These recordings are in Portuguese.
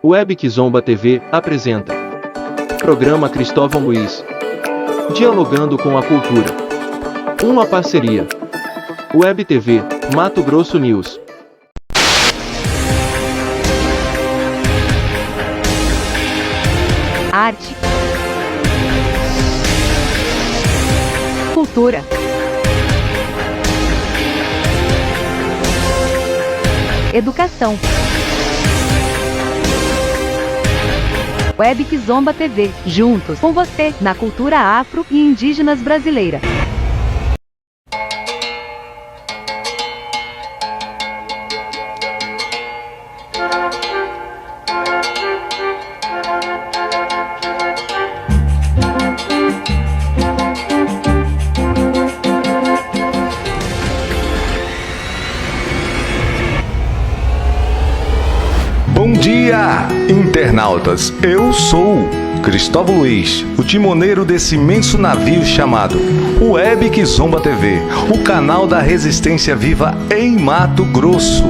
Web Kizomba TV apresenta Programa Cristóvão Luiz, Dialogando com a Cultura. Uma parceria Web TV, Mato Grosso News. Arte, cultura, educação. Web Kizomba TV, juntos com você na cultura afro e indígenas brasileira. Bom dia, internautas! Eu sou Cristóvão Luiz, o timoneiro desse imenso navio chamado Web Kizomba TV, o canal da resistência viva em Mato Grosso.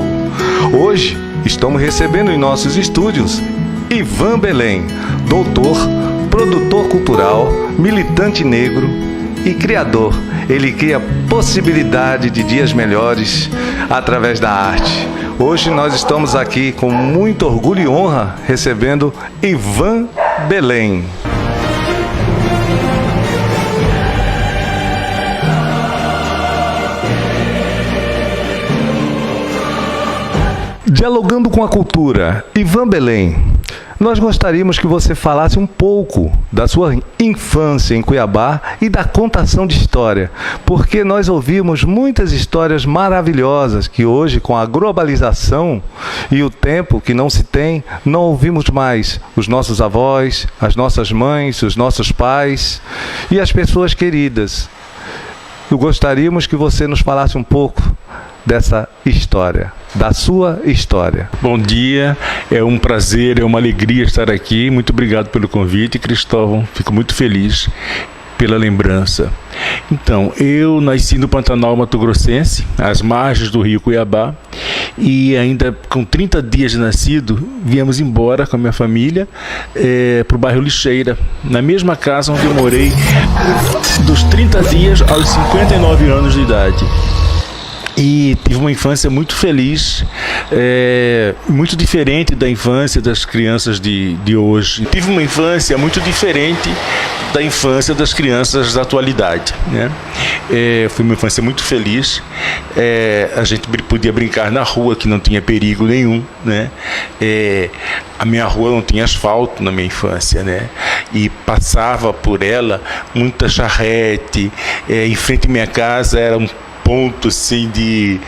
Hoje estamos recebendo em nossos estúdios Ivan Belém, doutor, produtor cultural, militante negro e criador. Ele cria possibilidade de dias melhores através da arte. Hoje nós estamos aqui com muito orgulho e honra recebendo Ivan Belém. Dialogando com a cultura, Ivan Belém, nós gostaríamos que você falasse um pouco da sua infância em Cuiabá e da contação de história, porque nós ouvimos muitas histórias maravilhosas que hoje, com a globalização e o tempo que não se tem, não ouvimos mais os nossos avós, as nossas mães, os nossos pais e as pessoas queridas. Gostaríamos que você nos falasse um pouco dessa história, da sua história. Bom dia, é um prazer, é uma alegria estar aqui. Muito obrigado pelo convite, Cristóvão. Fico muito feliz pela lembrança. Então, eu nasci no Pantanal Mato Grossense, às margens do rio Cuiabá, e ainda com 30 dias de nascido, viemos embora com a minha família para o bairro Lixeira, na mesma casa onde eu morei dos 30 dias aos 59 anos de idade. E tive uma infância muito feliz, muito diferente da infância das crianças de hoje. Tive uma infância muito diferente da infância das crianças da atualidade, né? Foi uma infância muito feliz. A gente podia brincar na rua, que não tinha perigo nenhum, né? A minha rua não tinha asfalto na minha infância, né? E passava por ela muita charrete. Em frente à minha casa era um ponto assim de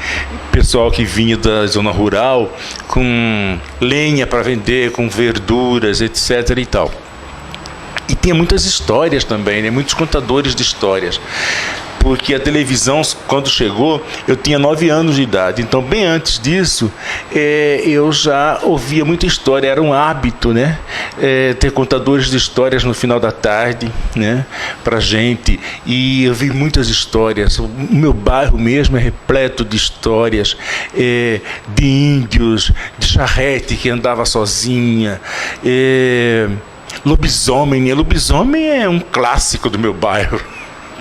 pessoal que vinha da zona rural com lenha para vender, com verduras, etc. e tal. E tinha muitas histórias também, né? Muitos contadores de histórias. Porque a televisão, quando chegou, eu tinha 9 anos de idade. Então, bem antes disso, eu já ouvia muita história. Era um hábito, né? Ter contadores de histórias no final da tarde, né? Pra gente. E eu vi muitas histórias. O meu bairro mesmo é repleto de histórias de índios, de charrete que andava sozinha. Lobisomem. Lobisomem é um clássico do meu bairro.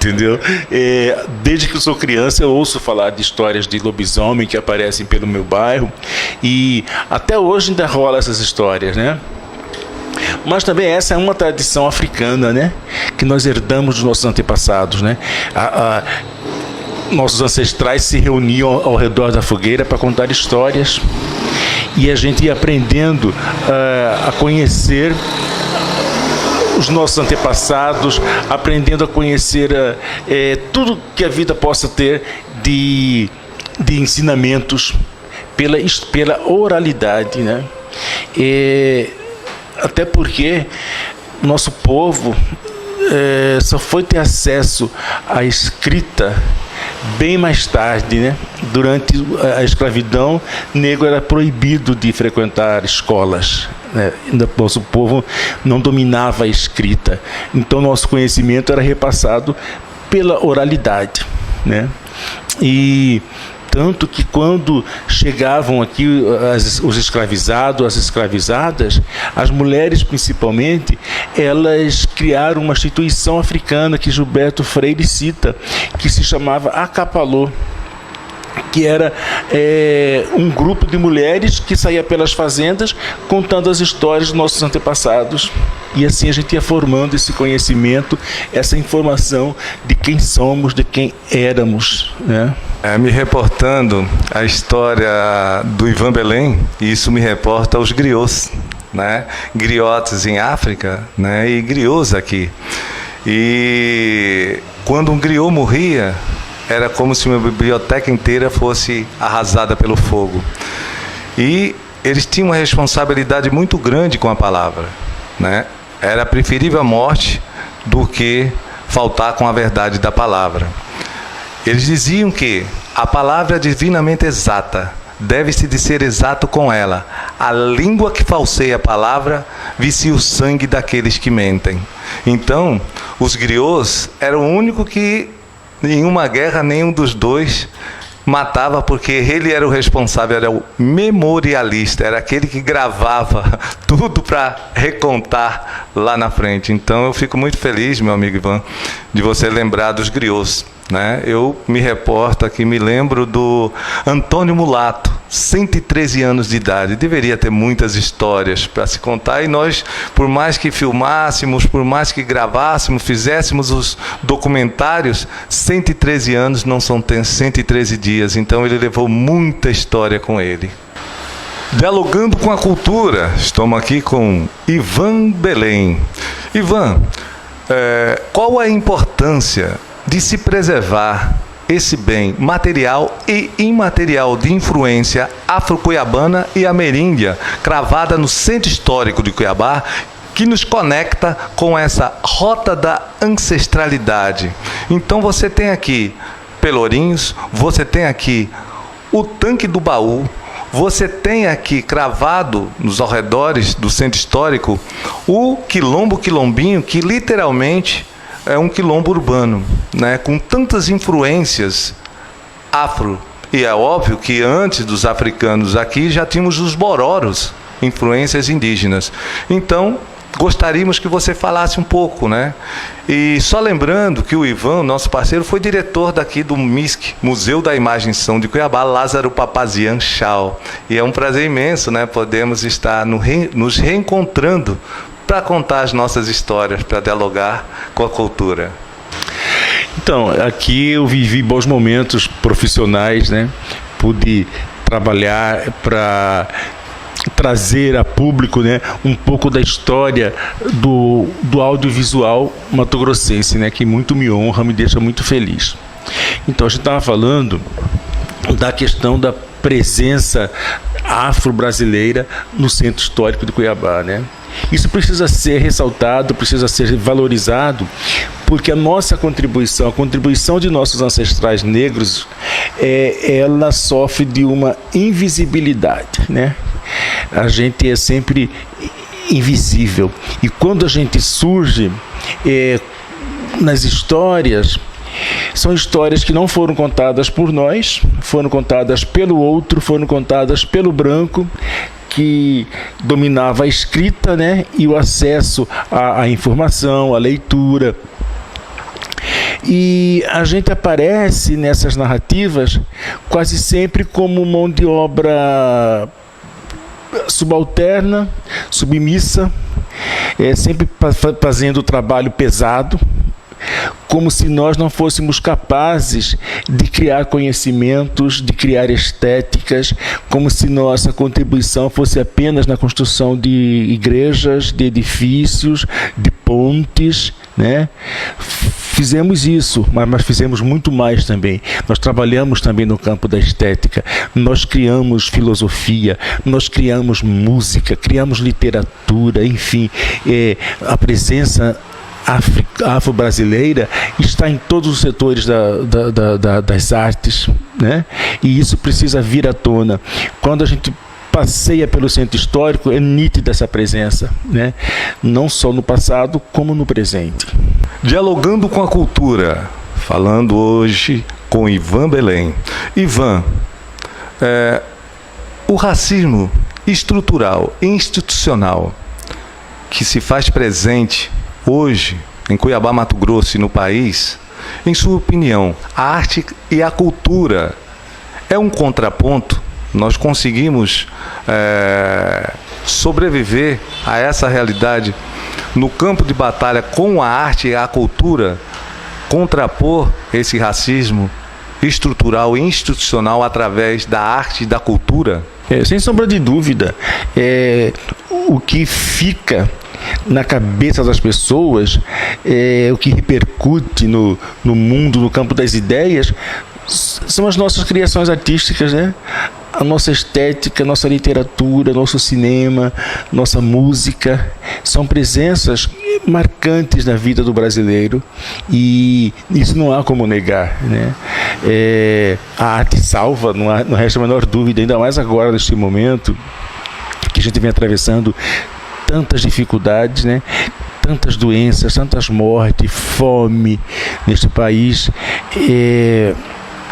Entendeu? Desde que eu sou criança eu ouço falar de histórias de lobisomem que aparecem pelo meu bairro e até hoje ainda rola essas histórias, né? Mas também essa é uma tradição africana, né? Que nós herdamos dos nossos antepassados, né? Nossos ancestrais se reuniam ao redor da fogueira para contar histórias e a gente ia aprendendo a conhecer os nossos antepassados, aprendendo a conhecer tudo que a vida possa ter de ensinamentos pela oralidade, né? Até porque nosso povo só foi ter acesso à escrita bem mais tarde, né? Durante a escravidão, negro era proibido de frequentar escolas, né? Nosso povo não dominava a escrita, então nosso conhecimento era repassado pela oralidade, né? E Tanto que quando chegavam aqui os escravizados, as escravizadas, as mulheres principalmente, elas criaram uma instituição africana que Gilberto Freire cita, que se chamava Acapalô, que era um grupo de mulheres que saía pelas fazendas contando as histórias dos nossos antepassados. E assim a gente ia formando esse conhecimento, essa informação de quem somos, de quem éramos, né? Me reportando a história do Ivan Belém, e isso me reporta aos griots, né? Griotes em África, né? E griots aqui. E quando um griot morria, era como se uma biblioteca inteira fosse arrasada pelo fogo. E eles tinham uma responsabilidade muito grande com a palavra, né? Era preferível a morte do que faltar com a verdade da palavra. Eles diziam que a palavra é divinamente exata, deve-se de ser exato com ela. A língua que falseia a palavra vicia o sangue daqueles que mentem. Então, os griots eram o único que, em uma guerra, nenhum dos dois matava, porque ele era o responsável, era o memorialista, era aquele que gravava tudo para recontar lá na frente. Então eu fico muito feliz, meu amigo Ivan, de você lembrar dos griots, né? Eu me reporto aqui, me lembro do Antônio Mulato, 113 anos de idade, deveria ter muitas histórias para se contar, e nós, por mais que filmássemos, por mais que gravássemos, fizéssemos os documentários, 113 anos não são 113 dias, então ele levou muita história com ele. Dialogando com a cultura, estamos aqui com Ivan Belém. Ivan, qual a importância de se preservar esse bem material e imaterial de influência afro-cuiabana e ameríndia, cravada no centro histórico de Cuiabá, que nos conecta com essa rota da ancestralidade? Então você tem aqui Pelourinhos, você tem aqui o Tanque do Baú, você tem aqui cravado nos arredores do centro histórico o Quilombo Quilombinho, que literalmente é um quilombo urbano, né, com tantas influências afro. E é óbvio que antes dos africanos aqui já tínhamos os bororos, influências indígenas. Então, gostaríamos que você falasse um pouco, né? E só lembrando que o Ivan, nosso parceiro, foi diretor daqui do MISC, Museu da Imagem e Som de Cuiabá, Lázaro Papazian Chau. E é um prazer imenso, né, podemos estar nos reencontrando para contar as nossas histórias, para dialogar com a cultura. Então, aqui eu vivi bons momentos profissionais, né? Pude trabalhar para trazer a público, né, um pouco da história do audiovisual matogrossense, né, que muito me honra, me deixa muito feliz. Então, a gente estava falando da questão da presença afro-brasileira no centro histórico de Cuiabá, né? Isso precisa ser ressaltado, precisa ser valorizado, porque a nossa contribuição, a contribuição de nossos ancestrais negros, ela sofre de uma invisibilidade, né? A gente é sempre invisível, e quando a gente surge nas histórias, são histórias que não foram contadas por nós, foram contadas pelo outro, foram contadas pelo branco, que dominava a escrita, né, e o acesso à informação, à leitura. E a gente aparece nessas narrativas quase sempre como mão de obra subalterna, submissa, sempre fazendo o trabalho pesado, como se nós não fôssemos capazes de criar conhecimentos, de criar estéticas, como se nossa contribuição fosse apenas na construção de igrejas, de edifícios, de pontes, né? Fizemos isso, mas fizemos muito mais também. Nós trabalhamos também no campo da estética, nós criamos filosofia, nós criamos música, criamos literatura, enfim, a presença afro-brasileira está em todos os setores das artes, né? E isso precisa vir à tona. Quando a gente passeia pelo centro histórico, é nítida essa presença, né? Não só no passado, como no presente. Dialogando com a cultura, falando hoje com Ivan Belém. Ivan, o racismo estrutural e institucional que se faz presente hoje em Cuiabá, Mato Grosso e no país, em sua opinião, a arte e a cultura é um contraponto? Nós conseguimos sobreviver a essa realidade no campo de batalha com a arte e a cultura, contrapor esse racismo estrutural e institucional através da arte e da cultura? Sem sombra de dúvida, o que fica na cabeça das pessoas, o que repercute no mundo, no campo das ideias, são as nossas criações artísticas, né? A nossa estética, nossa literatura, nosso cinema, nossa música, são presenças marcantes na vida do brasileiro, e isso não há como negar, né? A arte salva, não resta a menor dúvida, ainda mais agora, neste momento que a gente vem atravessando tantas dificuldades, né? Tantas doenças, tantas mortes, fome neste país.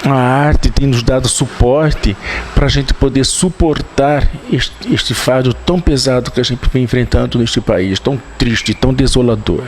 A arte tem nos dado suporte para a gente poder suportar este fardo tão pesado que a gente vem enfrentando neste país, tão triste, tão desolador.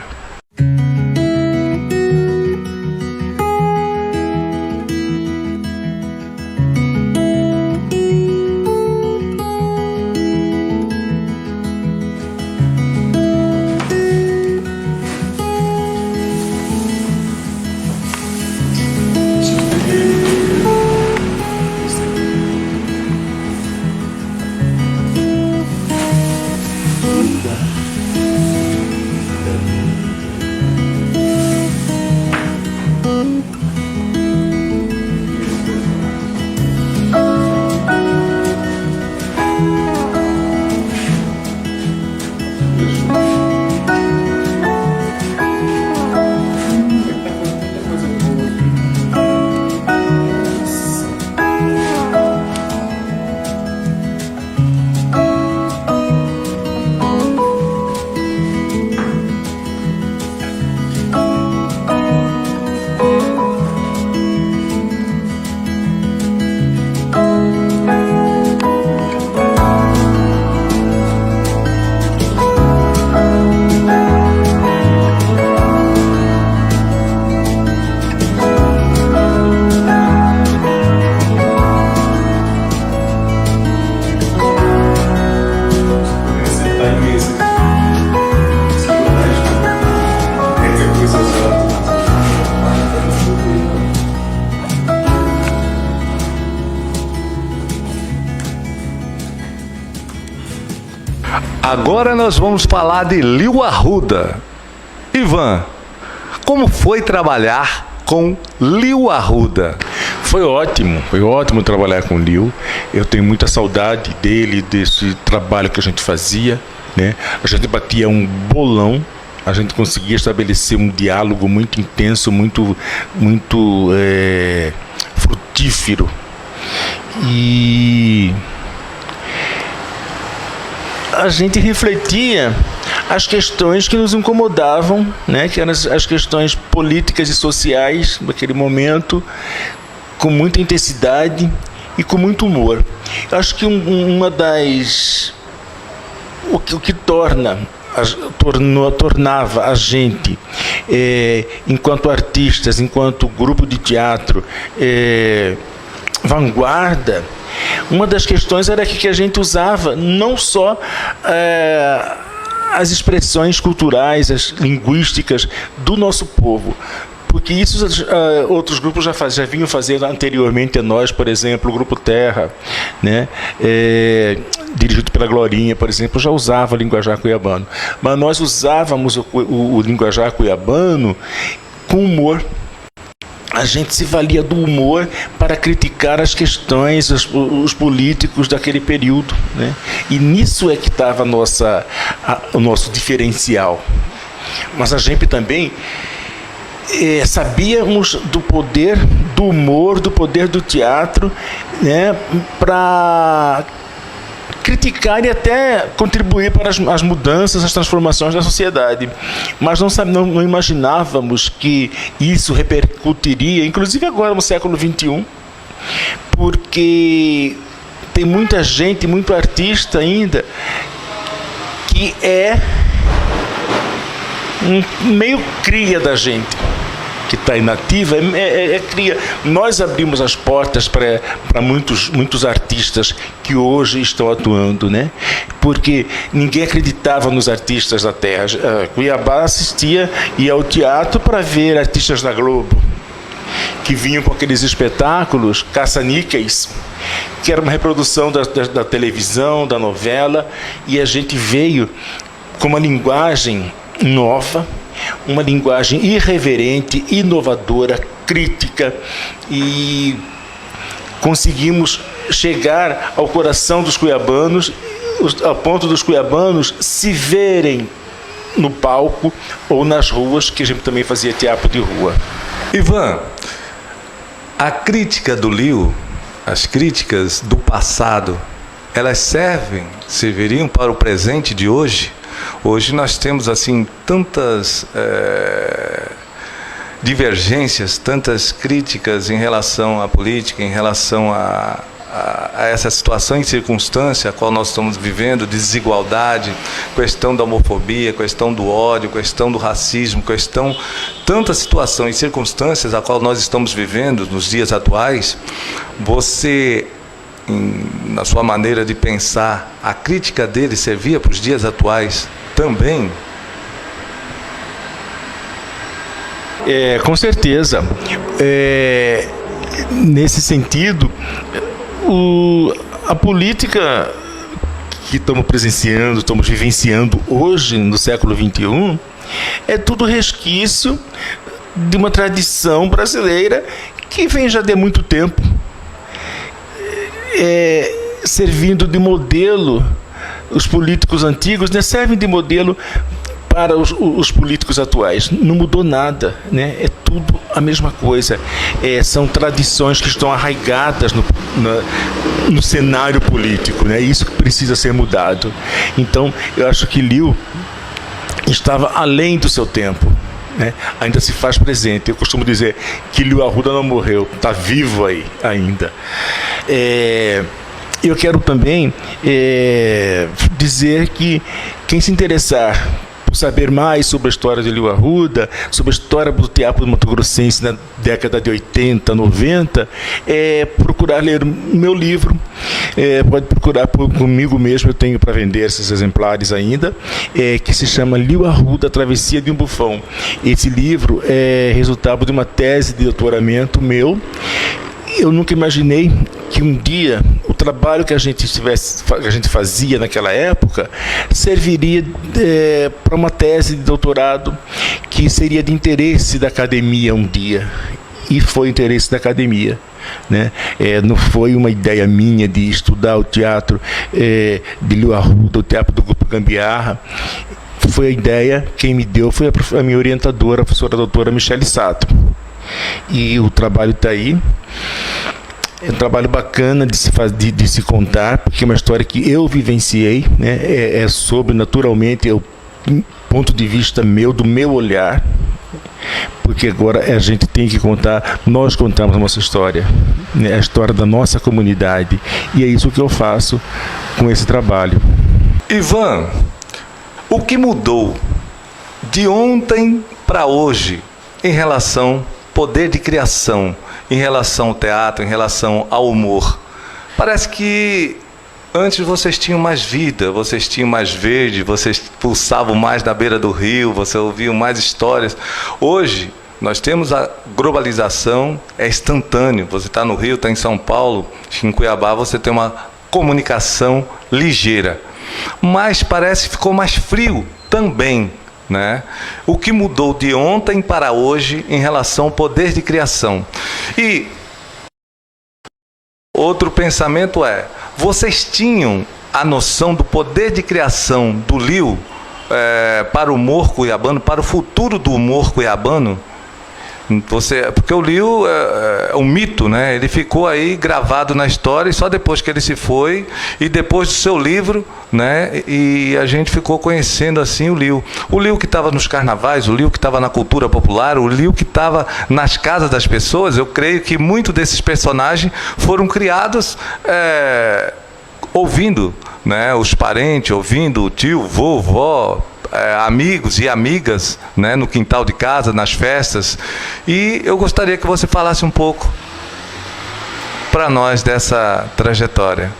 Agora nós vamos falar de Lio Arruda. Ivan, como foi trabalhar com Lio Arruda? Foi ótimo trabalhar com o Lio. Eu tenho muita saudade dele, desse trabalho que a gente fazia, né? A gente batia um bolão, a gente conseguia estabelecer um diálogo muito intenso, muito frutífero. E a gente refletia as questões que nos incomodavam, né? Que eram as questões políticas e sociais daquele momento, com muita intensidade e com muito humor. Eu acho que o que tornava a gente, enquanto artistas, enquanto grupo de teatro, vanguarda, uma das questões era que a gente usava não só as expressões culturais, as linguísticas do nosso povo, porque isso outros grupos já vinham fazendo anteriormente a nós, por exemplo, o Grupo Terra, né? Dirigido pela Glorinha, por exemplo, já usava o linguajar cuiabano, mas nós usávamos o linguajar cuiabano com humor. A gente se valia do humor para criticar as questões, os políticos daquele período, né? E nisso é que estava o nosso diferencial. Mas a gente também sabíamos do poder do humor, do poder do teatro, né? Para criticar e até contribuir para as mudanças, as transformações da sociedade. Mas não imaginávamos que isso repercutiria, inclusive agora no século XXI, porque tem muita gente, muito artista ainda, que é meio cria da gente, que está inativa, é cria. Nós abrimos as portas para muitos artistas que hoje estão atuando, né? Porque ninguém acreditava nos artistas da terra. Cuiabá ia ao teatro para ver artistas da Globo, que vinham com aqueles espetáculos caça-níqueis, que era uma reprodução da televisão, da novela, e a gente veio com uma linguagem nova, uma linguagem irreverente, inovadora, crítica, e conseguimos chegar ao coração dos cuiabanos, ao ponto dos cuiabanos se verem no palco ou nas ruas, que a gente também fazia teatro de rua. Ivan, a crítica do Liu, as críticas do passado, elas serviriam para o presente de hoje? Hoje nós temos assim tantas divergências, tantas críticas em relação à política, em relação a essa situação e circunstância a qual nós estamos vivendo, de desigualdade, questão da homofobia, questão do ódio, questão do racismo, tanta situação e circunstâncias a qual nós estamos vivendo nos dias atuais. Você, na sua maneira de pensar, a crítica dele servia para os dias atuais também? Com certeza. Nesse sentido, a política que estamos presenciando, estamos vivenciando hoje, no século XXI, é tudo resquício de uma tradição brasileira que vem já de muito tempo, servindo de modelo. Os políticos antigos, né, servem de modelo para os políticos atuais. Não mudou nada, né? É tudo a mesma coisa. São tradições que estão arraigadas no cenário político, né? Isso que precisa ser mudado. Então, eu acho que Liu estava além do seu tempo, né? Ainda se faz presente. Eu costumo dizer que Liu Arruda não morreu, está vivo aí ainda. Eu quero também dizer que quem se interessar por saber mais sobre a história de Liu Arruda, sobre a história do teatro mato-grossense na década de 80, 90, procurar ler meu livro. Pode procurar comigo mesmo, eu tenho para vender esses exemplares ainda, que se chama Liu Arruda, Travessia de um Bufão. Esse livro é resultado de uma tese de doutoramento meu. Eu nunca imaginei que um dia o trabalho que a gente fazia naquela época serviria para uma tese de doutorado que seria de interesse da academia um dia. E foi interesse da academia, né? Não foi uma ideia minha de estudar o teatro de Liu Arruda, o teatro do Grupo Gambiarra. Foi a ideia, quem me deu foi a minha orientadora, a professora doutora Michele Sato. E o trabalho está aí. É um trabalho bacana de se contar, porque é uma história que eu vivenciei, né? É sobre, naturalmente, o ponto de vista meu, do meu olhar, porque agora a gente tem que contar, nós contamos a nossa história, né? A história da nossa comunidade, e é isso que eu faço com esse trabalho. Ivan, o que mudou de ontem para hoje em relação ao poder de criação, em relação ao teatro, em relação ao humor? Parece que antes vocês tinham mais vida, vocês tinham mais verde, vocês pulsavam mais na beira do rio, você ouviam mais histórias. Hoje nós temos a globalização, é instantâneo. Você está no Rio, está em São Paulo, em Cuiabá, você tem uma comunicação ligeira. Mas parece que ficou mais frio também, né? O que mudou de ontem para hoje em relação ao poder de criação? E outro pensamento vocês tinham a noção do poder de criação do Liu para o humor cuiabano, para o futuro do humor cuiabano? Porque o Liu é um mito, né? Ele ficou aí gravado na história e só depois que ele se foi e depois do seu livro, né? E a gente ficou conhecendo assim o Liu. O Liu que estava nos carnavais, o Liu que estava na cultura popular, o Liu que estava nas casas das pessoas. Eu creio que muitos desses personagens foram criados ouvindo, né? Os parentes, ouvindo o tio, vovó, amigos e amigas, né, no quintal de casa, nas festas. E eu gostaria que você falasse um pouco para nós dessa trajetória.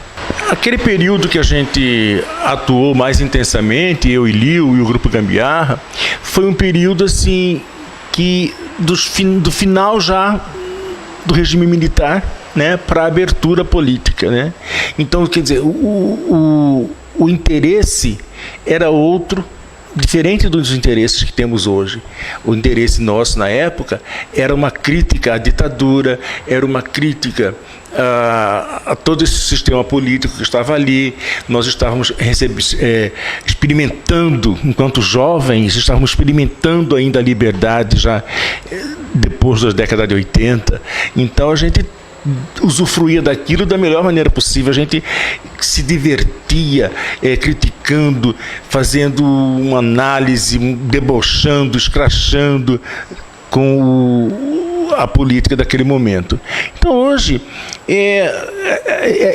Aquele período que a gente atuou mais intensamente, eu e Liu e o Grupo Gambiarra, foi um período assim que do final já do regime militar, né, para a abertura política, né? Então, quer dizer, o interesse era outro, diferente dos interesses que temos hoje. O interesse nosso na época era uma crítica à ditadura, era uma crítica a todo esse sistema político que estava ali. Nós estávamos experimentando, enquanto jovens, estávamos experimentando ainda a liberdade já depois da década de 80. Então a gente usufruía daquilo da melhor maneira possível. A gente se divertia, criticando, fazendo uma análise, debochando, escrachando com a política daquele momento. Então hoje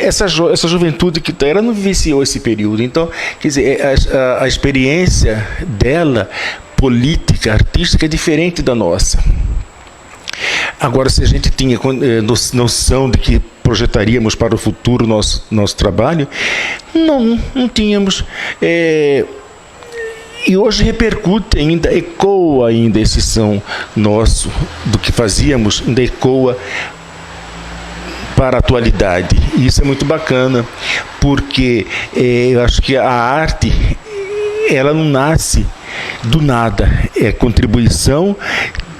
essa juventude que ela não vivenciou esse período. Então, quer dizer, a experiência dela política, artística, é diferente da nossa. Agora, se a gente tinha noção de que projetaríamos para o futuro nosso trabalho, não tínhamos. E hoje repercute ainda, ecoa ainda esse som nosso, do que fazíamos, ainda ecoa para a atualidade. E isso é muito bacana, porque eu acho que a arte, ela não nasce do nada, é contribuição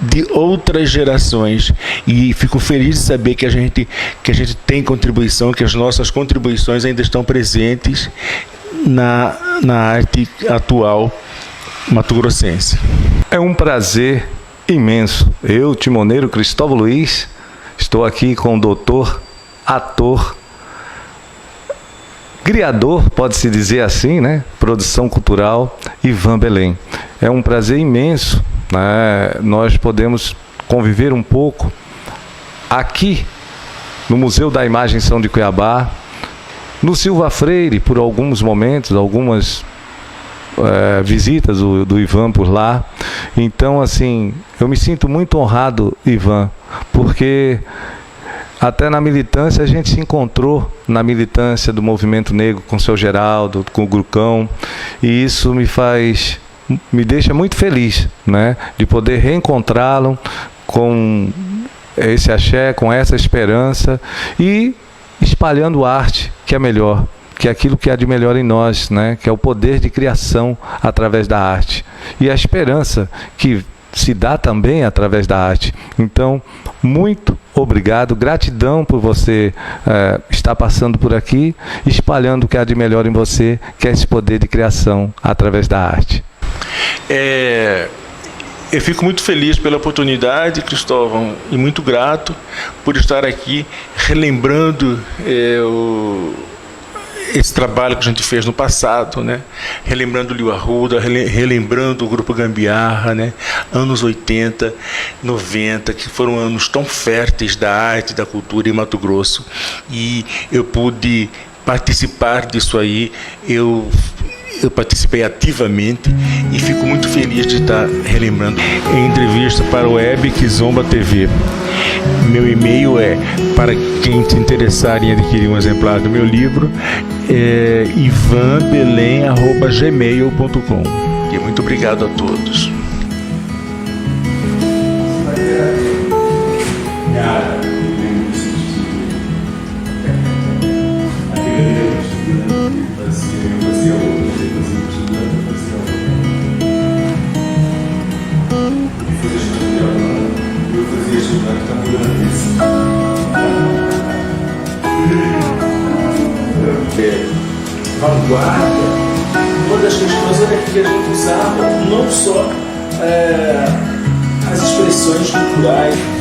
de outras gerações, e fico feliz de saber que a gente tem contribuição, que as nossas contribuições ainda estão presentes na arte atual mato-grossense. É um prazer imenso. Eu, timoneiro Cristóvão Luiz, estou aqui com o doutor, ator, criador, pode-se dizer assim, né? Produção cultural, Ivan Belém. É um prazer imenso, né? Nós podemos conviver um pouco aqui no Museu da Imagem São de Cuiabá, no Silva Freire, por alguns momentos, algumas visitas do Ivan por lá. Então, assim, eu me sinto muito honrado, Ivan, porque até na militância a gente se encontrou, na militância do movimento negro, com o seu Geraldo, com o Grucão, e isso me deixa muito feliz, né, de poder reencontrá-lo com esse axé, com essa esperança, e espalhando arte, que é melhor, que é aquilo que há de melhor em nós, né, que é o poder de criação através da arte, e a esperança que se dá também através da arte. Então, muito obrigado, gratidão por você estar passando por aqui, espalhando o que há de melhor em você, que é esse poder de criação através da arte. Eu fico muito feliz pela oportunidade, Cristóvão, e muito grato por estar aqui relembrando esse trabalho que a gente fez no passado, né? Relembrando o Liu Arruda, relembrando o Grupo Gambiarra, né? Anos 80, 90, que foram anos tão férteis da arte, da cultura em Mato Grosso. E eu pude participar disso aí, eu participei ativamente e fico muito feliz de estar relembrando. Em entrevista para o Web Kizomba TV. Meu e-mail para quem se interessar em adquirir um exemplar do meu livro, ivanbelém@gmail.com. E muito obrigado a todos. Vanguarda, uma das questões era que a gente usava não só as expressões culturais